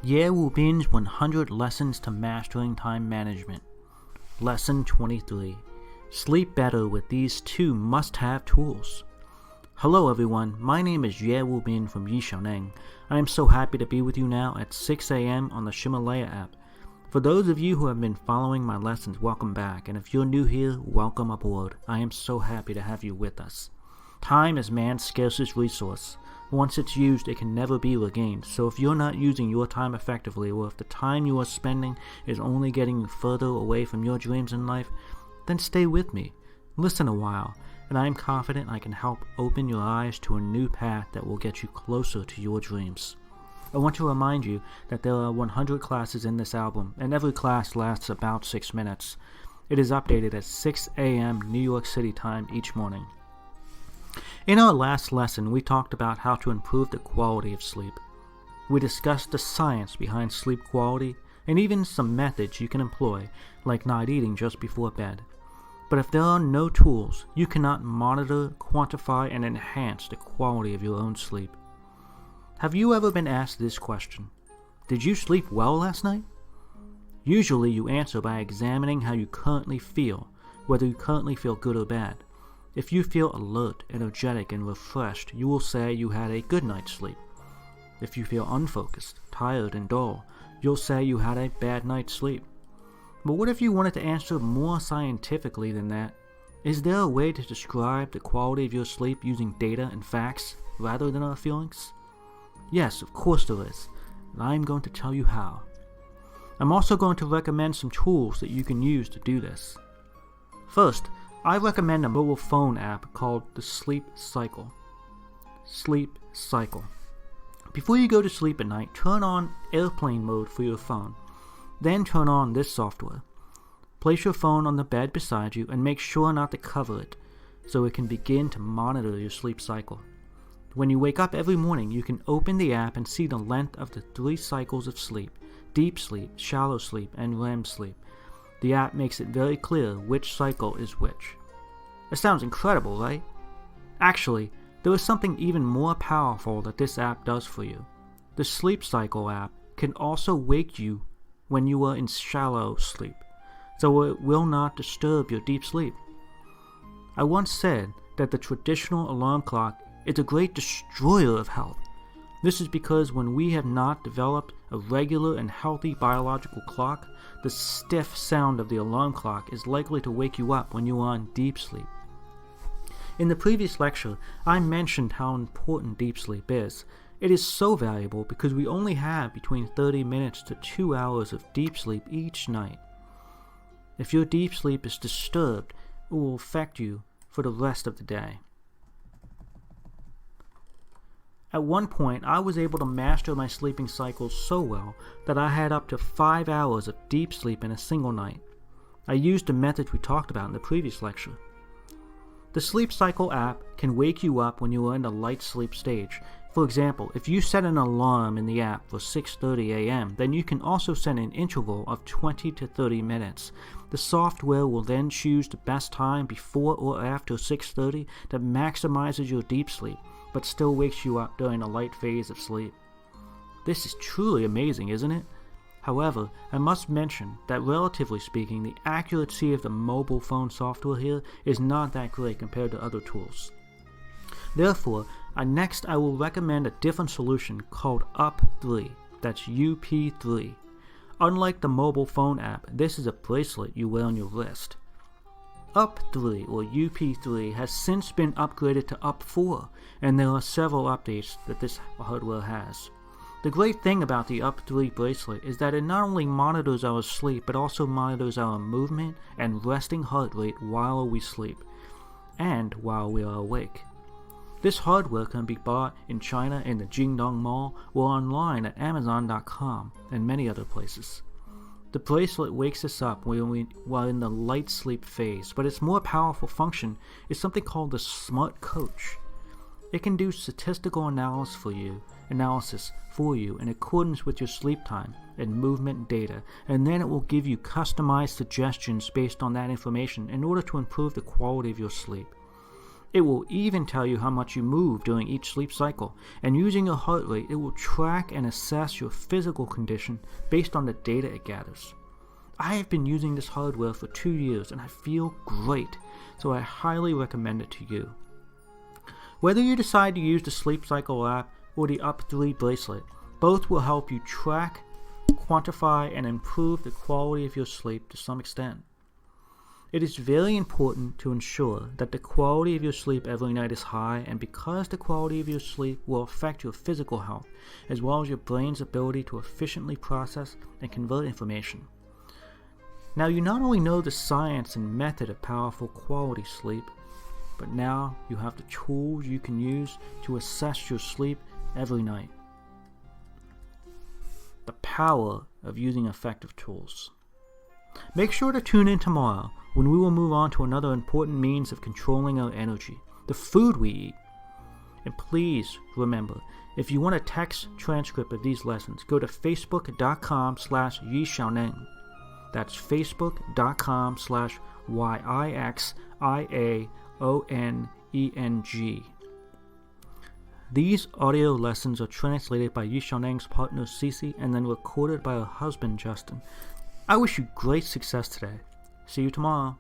Ye Wubin's 100 Lessons to Mastering Time Management. Lesson 23. Sleep better with these two must-have tools. Hello everyone, my name is Ye Wubin from Ye Neng. I am so happy to be with you now at 6 a.m. on the Ximalaya App. For those of you who have been following my lessons, welcome back, and if you're new here, welcome aboard. I am so happy to have you with us. Time is man's scarcest resource. Once it's used, it can never be regained, so if you're not using your time effectively, or if the time you are spending is only getting you further away from your dreams in life, then stay with me. Listen a while, and I am confident I can help open your eyes to a new path that will get you closer to your dreams. I want to remind you that there are 100 classes in this album, and every class lasts about 6 minutes. It is updated at 6 a.m. New York City time each morning. In our last lesson, we talked about how to improve the quality of sleep. We discussed the science behind sleep quality and even some methods you can employ, like not eating just before bed. But if there are no tools, you cannot monitor, quantify, and enhance the quality of your own sleep. Have you ever been asked this question? Did you sleep well last night? Usually you answer by examining how you currently feel, whether you currently feel good or bad. If you feel alert, energetic, and refreshed, you will say you had a good night's sleep. If you feel unfocused, tired, and dull, you'll say you had a bad night's sleep. But what if you wanted to answer more scientifically than that? Is there a way to describe the quality of your sleep using data and facts rather than our feelings? Yes, of course there is, and I'm going to tell you how. I'm also going to recommend some tools that you can use to do this. First, I recommend a mobile phone app called the Sleep Cycle. Sleep Cycle. Before you go to sleep at night, turn on airplane mode for your phone. Then turn on this software. Place your phone on the bed beside you and make sure not to cover it, so it can begin to monitor your sleep cycle. When you wake up every morning, you can open the app and see the length of the 3 cycles of sleep: deep sleep, shallow sleep, and REM sleep. The app makes it very clear which cycle is which. It sounds incredible, right? Actually, there is something even more powerful that this app does for you. The Sleep Cycle app can also wake you when you are in shallow sleep, so it will not disturb your deep sleep. I once said that the traditional alarm clock is a great destroyer of health. This is because when we have not developed a regular and healthy biological clock, the stiff sound of the alarm clock is likely to wake you up when you are in deep sleep. In the previous lecture, I mentioned how important deep sleep is. It is so valuable because we only have between 30 minutes to 2 hours of deep sleep each night. If your deep sleep is disturbed, it will affect you for the rest of the day. At one point, I was able to master my sleeping cycles so well that I had up to 5 hours of deep sleep in a single night. I used the methods we talked about in the previous lecture. The Sleep Cycle app can wake you up when you are in the light sleep stage. For example, if you set an alarm in the app for 6:30 a.m., then you can also set an interval of 20 to 30 minutes. The software will then choose the best time before or after 6:30 that maximizes your deep sleep, but still wakes you up during a light phase of sleep. This is truly amazing, isn't it? However, I must mention that relatively speaking, the accuracy of the mobile phone software here is not that great compared to other tools. Therefore, next I will recommend a different solution called UP3, that's UP3. Unlike the mobile phone app, this is a bracelet you wear on your wrist. UP3 or UP3 has since been upgraded to UP4, and there are several updates that this hardware has. The great thing about the UP3 bracelet is that it not only monitors our sleep but also monitors our movement and resting heart rate while we sleep, and while we are awake. This hardware can be bought in China in the Jingdong Mall or online at Amazon.com and many other places. The bracelet wakes us up when we are in the light sleep phase, but its more powerful function is something called the Smart Coach. It can do statistical analysis for you in accordance with your sleep time and movement data, and then it will give you customized suggestions based on that information in order to improve the quality of your sleep. It will even tell you how much you move during each sleep cycle, and using your heart rate, it will track and assess your physical condition based on the data it gathers. I have been using this hardware for 2 years and I feel great, so I highly recommend it to you. Whether you decide to use the Sleep Cycle app or the Up3 bracelet, both will help you track, quantify, and improve the quality of your sleep to some extent. It is very important to ensure that the quality of your sleep every night is high, and because the quality of your sleep will affect your physical health, as well as your brain's ability to efficiently process and convert information. Now you not only know the science and method of powerful quality sleep, but now you have the tools you can use to assess your sleep every night. The power of using effective tools. Make sure to tune in tomorrow when we will move on to another important means of controlling our energy, the food we eat. And please remember, if you want a text transcript of these lessons, go to facebook.com/YixIaoneng. That's facebook.com/YixIaoneng. These audio lessons are translated by Ye Xiaoneng's partner Cece and then recorded by her husband Justin. I wish you great success today. See you tomorrow.